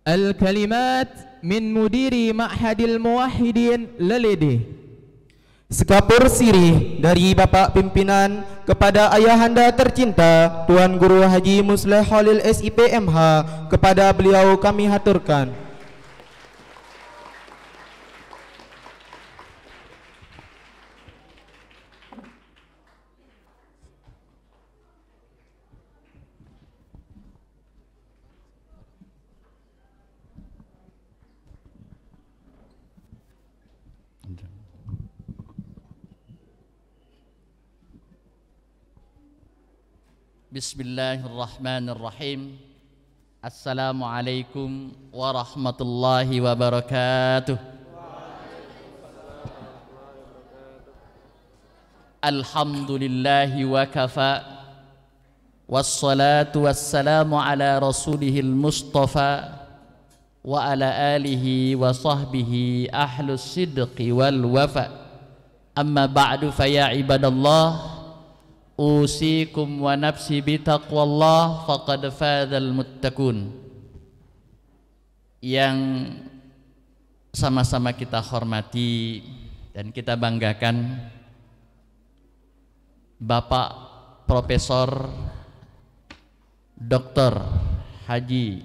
Al-kalimat min mudiri Ma'hadil Muwahhidin Lalede. Sekapur sirih dari Bapak Pimpinan kepada Ayahanda tercinta Tuan Guru Haji Musleh Khalil SIPMH, kepada beliau kami haturkan. Bismillahirrahmanirrahim. Assalamualaikum warahmatullahi wabarakatuh. Alhamdulillahi wa kafa, wassalatu wassalamu ala rasulihil mustafa wa ala alihi wa sahbihi ahlus sidqi wal wafa. Amma ba'du, fa ya ibadallah, usikum wa nafsi bitaqwallah faqad fadzal muttaqun. Yang sama-sama kita hormati dan kita banggakan, Bapak Profesor Dr. Haji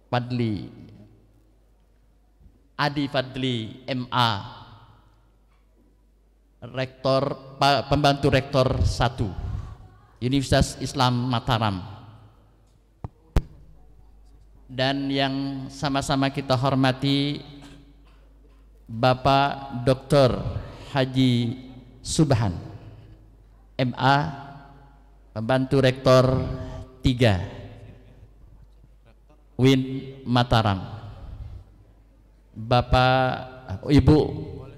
Fadli Adi Fadli MA, Rektor, pembantu Rektor 1 Universitas Islam Mataram, dan yang sama-sama kita hormati Bapak Dr. Haji Subhan MA, pembantu Rektor 3 UIN Mataram, Bapak Ibu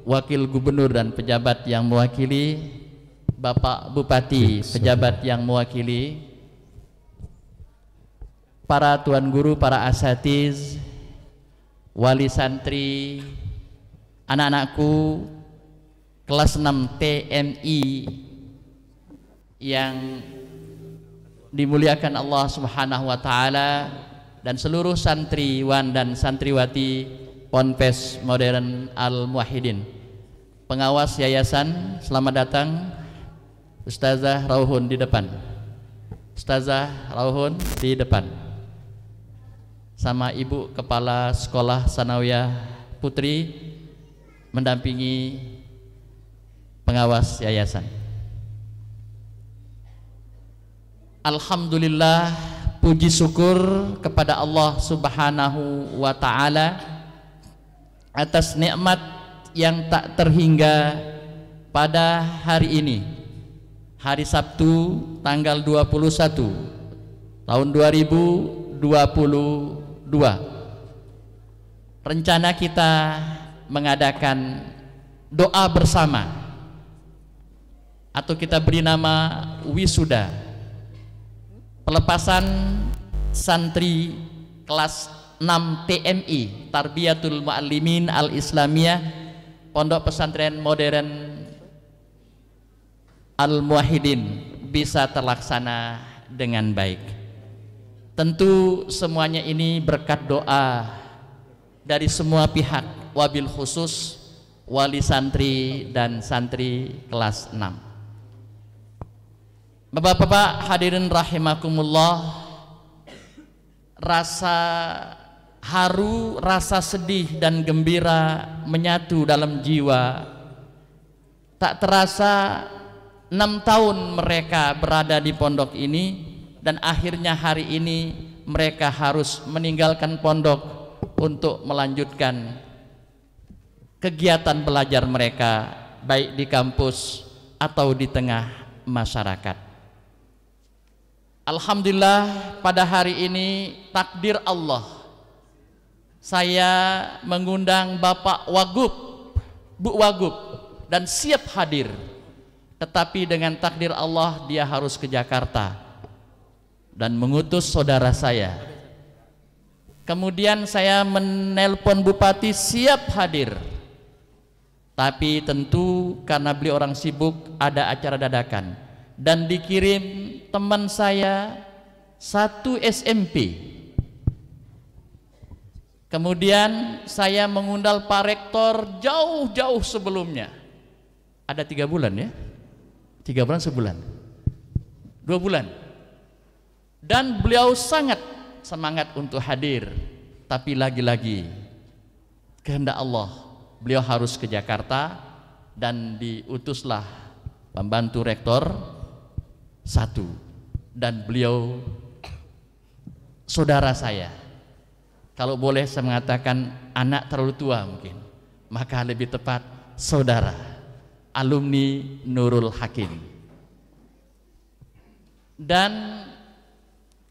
Wakil Gubernur dan pejabat yang mewakili, Bapak Bupati, pejabat yang mewakili, para tuan guru, para asatiz, wali santri, anak-anakku kelas 6 TMI yang dimuliakan Allah Subhanahu wa taala, dan seluruh santriwan dan santriwati Ponpes Modern Al-Muwahhidin. Pengawas yayasan, selamat datang. Ustazah Rauhun di depan. Ustazah Rauhun di depan. Sama Ibu Kepala Sekolah Sanawiyah Putri mendampingi pengawas yayasan. Alhamdulillah, puji syukur kepada Allah Subhanahu wa taala atas nikmat yang tak terhingga pada hari ini, hari Sabtu tanggal 21 tahun 2022. Rencana kita mengadakan doa bersama, atau kita beri nama wisuda, pelepasan santri kelas 6 TMI Tarbiyatul Muallimin Al-Islamiyah Pondok Pesantren Modern Al-Muwahhidin bisa terlaksana dengan baik. Tentu semuanya ini berkat doa dari semua pihak, wabil khusus wali santri dan santri kelas 6. Bapak-bapak hadirin rahimakumullah, rasa haru, rasa sedih dan gembira menyatu dalam jiwa. Tak terasa 6 tahun mereka berada di pondok ini, dan akhirnya hari ini mereka harus meninggalkan pondok untuk melanjutkan kegiatan belajar mereka, baik di kampus atau di tengah masyarakat. Alhamdulillah, pada hari ini takdir Allah, saya mengundang Bapak Wagub, Bu Wagub, dan siap hadir. Tetapi dengan takdir Allah dia harus ke Jakarta dan mengutus saudara saya. Kemudian saya menelpon Bupati siap hadir. Tapi tentu karena beliau orang sibuk, ada acara dadakan. Dan dikirim teman saya satu SMP Kemudian saya mengundang Pak Rektor jauh-jauh sebelumnya. Ada 3 bulan ya? 3 bulan sebulan? 2 bulan. Dan beliau sangat semangat untuk hadir. Tapi lagi-lagi kehendak Allah, beliau harus ke Jakarta dan diutuslah pembantu rektor 1. Dan beliau saudara saya. Kalau boleh saya mengatakan anak terlalu tua mungkin, maka lebih tepat saudara, alumni Nurul Hakim. Dan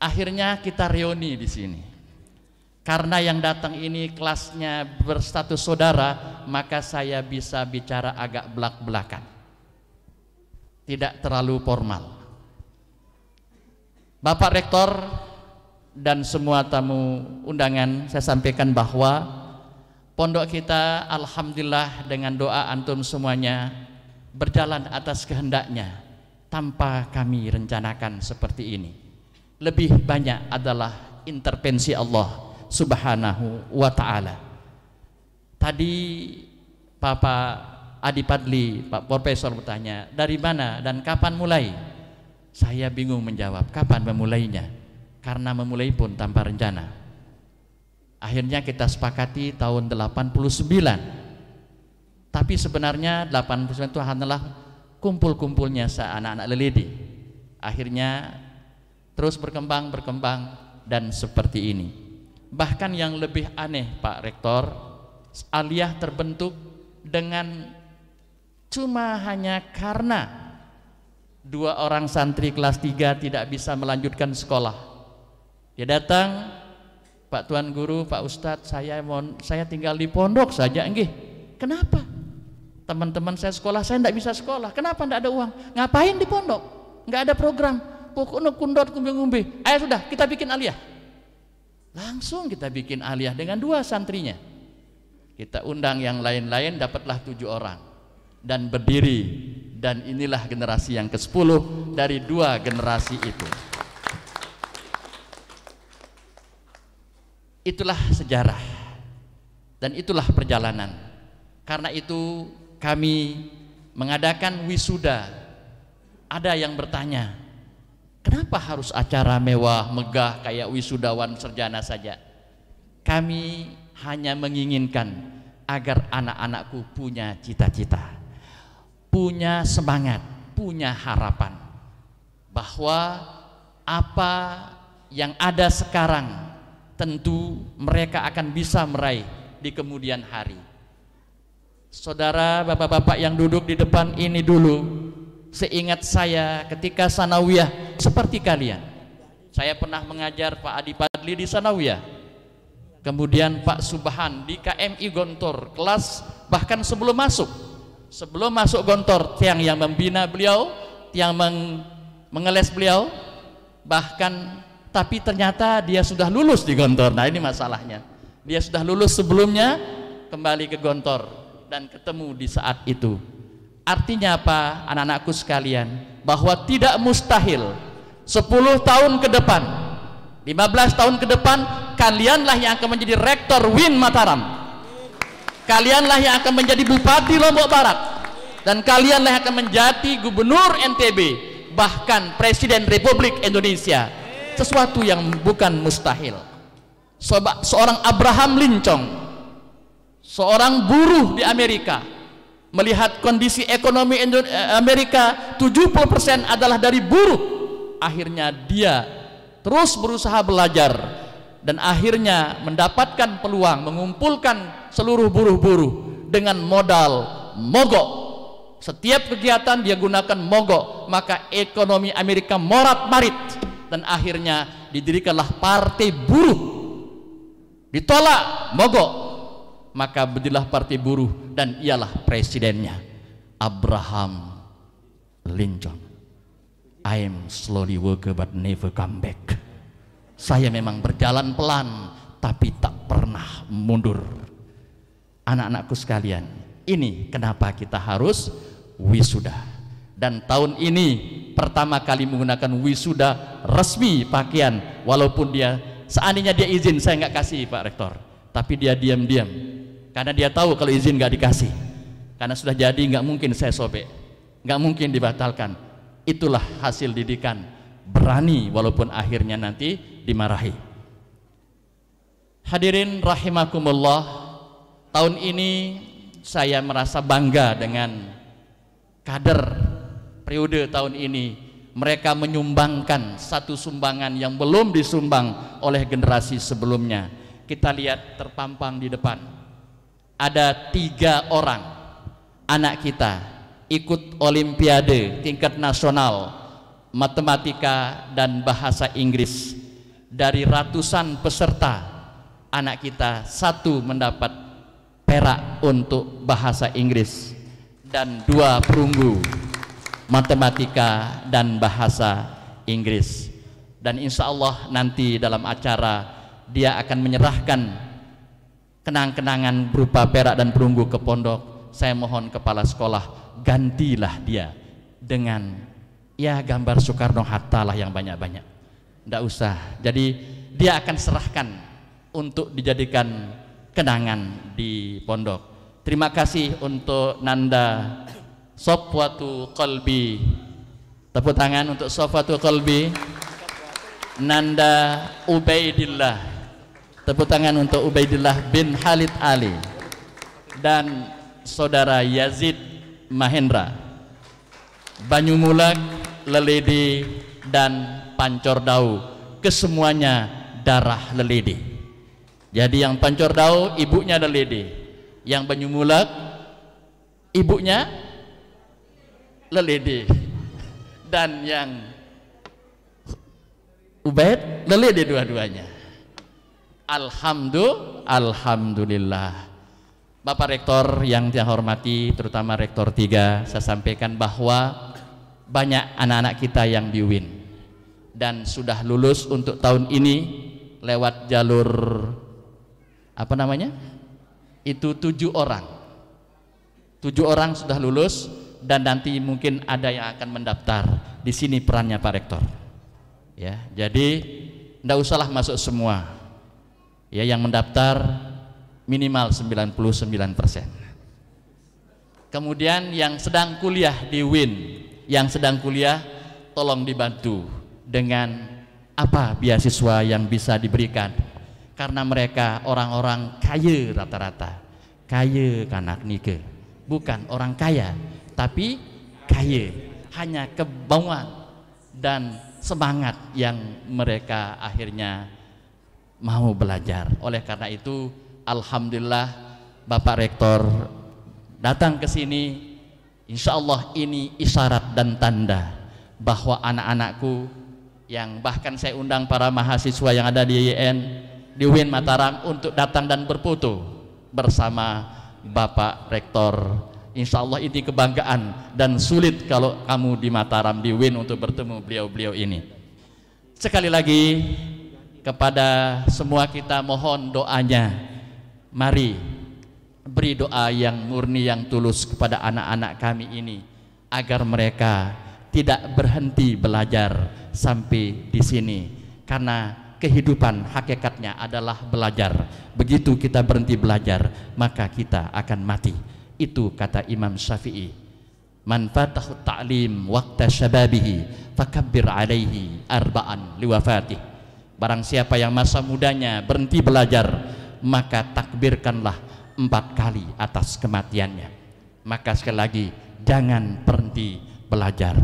akhirnya kita reuni di sini. Karena yang datang ini kelasnya berstatus saudara, maka saya bisa bicara agak belak-belakan, tidak terlalu formal. Bapak Rektor dan semua tamu undangan, saya sampaikan bahwa pondok kita alhamdulillah dengan doa antum semuanya berjalan atas kehendaknya tanpa kami rencanakan seperti ini. Lebih banyak adalah intervensi Allah Subhanahu wa ta'ala. Tadi Bapak Adi Padli, Pak Profesor bertanya, dari mana dan kapan mulai? Saya bingung menjawab kapan memulainya, karena memulai pun tanpa rencana. Akhirnya kita sepakati tahun 89. Tapi sebenarnya 89 itu hanyalah kumpul-kumpulnya anak-anak lelidi. Akhirnya terus berkembang dan seperti ini. Bahkan yang lebih aneh Pak Rektor, aliyah terbentuk dengan cuma hanya karena 2 orang santri kelas 3 tidak bisa melanjutkan sekolah. Dia datang, Pak Tuan Guru, Pak Ustadz, saya tinggal di pondok saja, nggih. Kenapa? Teman-teman saya sekolah, saya tidak bisa sekolah. Kenapa tidak ada uang? Ngapain di pondok? Nggak ada program. Pokoknya kundot kumbi-kumbi. Ayo sudah, kita bikin aliyah. Langsung kita bikin aliyah dengan 2 santrinya. Kita undang yang lain-lain, dapatlah 7 orang dan berdiri. Dan inilah generasi yang ke-10 dari 2 generasi itu. Itulah sejarah dan itulah perjalanan. Karena itu kami mengadakan wisuda. Ada yang bertanya, kenapa harus acara mewah, megah kayak wisudawan sarjana saja? Kami hanya menginginkan agar anak-anakku punya cita-cita, punya semangat, punya harapan bahwa apa yang ada sekarang tentu mereka akan bisa meraih di kemudian hari. Saudara, bapak-bapak yang duduk di depan ini dulu, seingat saya ketika sanawiyah seperti kalian. Saya pernah mengajar Pak Adi Padli di sanawiyah. Kemudian Pak Subhan di KMI Gontor, kelas bahkan sebelum masuk Gontor, tiang yang membina beliau, tiang mengeles beliau, bahkan tapi ternyata dia sudah lulus di Gontor. Nah ini masalahnya, dia sudah lulus sebelumnya, kembali ke Gontor dan ketemu di saat itu. Artinya apa anak-anakku sekalian? Bahwa tidak mustahil 10 tahun ke depan, 15 tahun ke depan, kalianlah yang akan menjadi rektor UIN Mataram, kalianlah yang akan menjadi bupati Lombok Barat, dan kalianlah yang akan menjadi gubernur NTB, bahkan presiden Republik Indonesia. Sesuatu yang bukan mustahil. Seorang Abraham Lincoln, seorang buruh di Amerika, melihat kondisi ekonomi Amerika 70% adalah dari buruh. Akhirnya dia terus berusaha belajar dan akhirnya mendapatkan peluang mengumpulkan seluruh buruh-buruh dengan modal mogok. Setiap kegiatan dia gunakan mogok, maka ekonomi Amerika morat-marit. Dan akhirnya didirikanlah partai buruh. Ditolak mogok, maka berdirilah partai buruh dan ialah presidennya Abraham Lincoln. I am slowly worker but never come back. Saya memang berjalan pelan tapi tak pernah mundur. Anak-anakku sekalian, ini kenapa kita harus wisuda. Dan tahun ini pertama kali menggunakan wisuda resmi pakaian, walaupun dia seandainya dia izin saya nggak kasih Pak Rektor, tapi dia diam-diam karena dia tahu kalau izin nggak dikasih, karena sudah jadi nggak mungkin saya sobek, nggak mungkin dibatalkan. Itulah hasil didikan, berani walaupun akhirnya nanti dimarahi. Hadirin rahimakumullah, tahun ini saya merasa bangga dengan kader periode tahun ini. Mereka menyumbangkan satu sumbangan yang belum disumbang oleh generasi sebelumnya. Kita lihat terpampang di depan, ada 3 orang anak kita ikut olimpiade tingkat nasional matematika dan bahasa Inggris. Dari ratusan peserta, anak kita 1 mendapat perak untuk bahasa Inggris dan 2 perunggu matematika dan bahasa Inggris. Dan insya Allah nanti dalam acara dia akan menyerahkan kenang-kenangan berupa perak dan perunggu ke pondok. Saya mohon kepala sekolah, gantilah dia dengan ya gambar Soekarno-Hatta lah yang banyak-banyak, tidak usah. Jadi dia akan serahkan untuk dijadikan kenangan di pondok. Terima kasih untuk Nanda Sofwatu Qalbi, tepuk tangan untuk Sofwatu Qalbi. Nanda Ubaidillah, tepuk tangan untuk Ubaidillah bin Khalid Ali. Dan saudara Yazid Mahendra, Banyumulak, Lelede dan Pancordau, kesemuanya darah Lelede. Jadi yang Pancordau ibunya Lelede, yang Banyumulak ibunya Lelede, dan yang Ubaid Lelede dua-duanya. Alhamdulillah. Bapak Rektor yang saya hormati, terutama Rektor 3, saya sampaikan bahwa banyak anak-anak kita yang di UIN dan sudah lulus untuk tahun ini lewat jalur apa namanya? Itu 7 orang. 7 orang sudah lulus dan nanti mungkin ada yang akan mendaftar. Di sini perannya Pak Rektor. Ya, jadi tidak usahlah masuk semua. Ya, yang mendaftar minimal 99%. Kemudian yang sedang kuliah di UIN, yang sedang kuliah tolong dibantu dengan apa beasiswa yang bisa diberikan, karena mereka orang-orang kaya rata-rata, kaya kanak nike, bukan orang kaya tapi kaya, hanya kemauan dan semangat yang mereka akhirnya mau belajar. Oleh karena itu alhamdulillah Bapak Rektor datang ke sini. Insya Allah ini isyarat dan tanda bahwa anak-anakku yang bahkan saya undang para mahasiswa yang ada di UIN Mataram untuk datang dan berfoto bersama Bapak Rektor. Insya Allah ini kebanggaan dan sulit kalau kamu di Mataram di UIN untuk bertemu beliau-beliau ini. Sekali lagi kepada semua kita mohon doanya. Mari beri doa yang murni, yang tulus kepada anak-anak kami ini agar mereka tidak berhenti belajar sampai di sini, karena kehidupan hakikatnya adalah belajar. Begitu kita berhenti belajar maka kita akan mati. Itu kata Imam Syafi'i, man fatahu ta'lim waqta syababihi fakabbir alaihi arba'an liwafatih. Barang siapa yang masa mudanya berhenti belajar, maka takbirkanlah 4 kali atas kematiannya. Maka sekali lagi jangan berhenti belajar.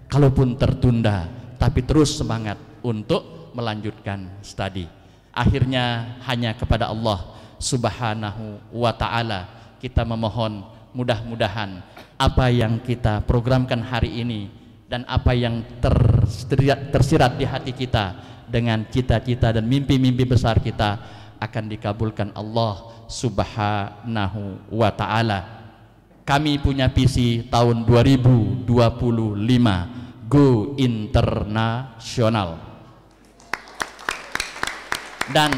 Kalaupun tertunda, tapi terus semangat untuk melanjutkan studi. Akhirnya hanya kepada Allah Subhanahu wa ta'ala kita memohon, mudah-mudahan apa yang kita programkan hari ini dan apa yang tersirat di hati kita dengan cita-cita dan mimpi-mimpi besar kita akan dikabulkan Allah Subhanahu wa ta'ala. Kami punya visi tahun 2025 Go Internasional, dan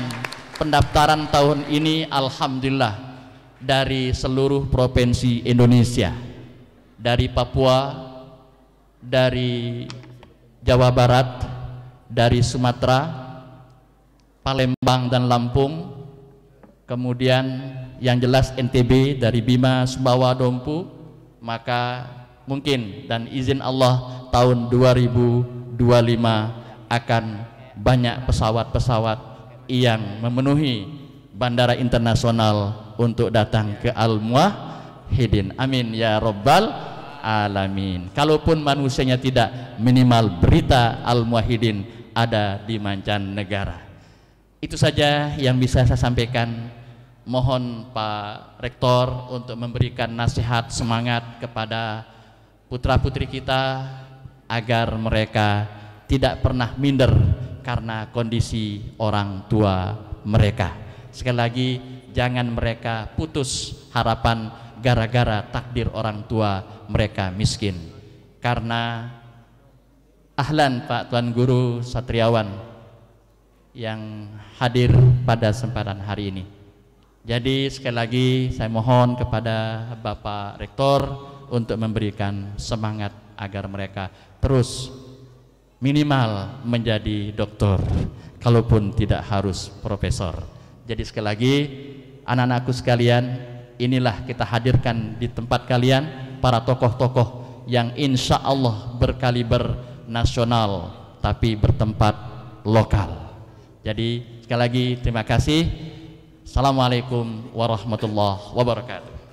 pendaftaran tahun ini alhamdulillah dari seluruh provinsi Indonesia, dari Papua, dari Jawa Barat, dari Sumatera, Palembang dan Lampung, kemudian yang jelas NTB dari Bima Sumbawa Dompu, maka mungkin dan izin Allah tahun 2025 akan banyak pesawat-pesawat yang memenuhi bandara internasional untuk datang ke Al-Muwahhidin. Amin ya Rabbal Alamin. Kalaupun manusianya tidak, minimal berita Al-Muwahhidin ada di mancanegara. Itu saja yang bisa saya sampaikan. Mohon Pak Rektor untuk memberikan nasihat semangat kepada putra-putri kita agar mereka tidak pernah minder karena kondisi orang tua mereka. Sekali lagi, jangan mereka putus harapan gara-gara takdir orang tua mereka miskin. Karena ahlan Pak Tuan Guru Satriawan yang hadir pada kesempatan hari ini. Jadi sekali lagi saya mohon kepada Bapak Rektor untuk memberikan semangat agar mereka terus minimal menjadi doktor, kalaupun tidak harus profesor. Jadi sekali lagi anak-anakku sekalian, inilah kita hadirkan di tempat kalian para tokoh-tokoh yang insya Allah berkaliber nasional tapi bertempat lokal. Jadi sekali lagi terima kasih. Assalamualaikum warahmatullahi wabarakatuh.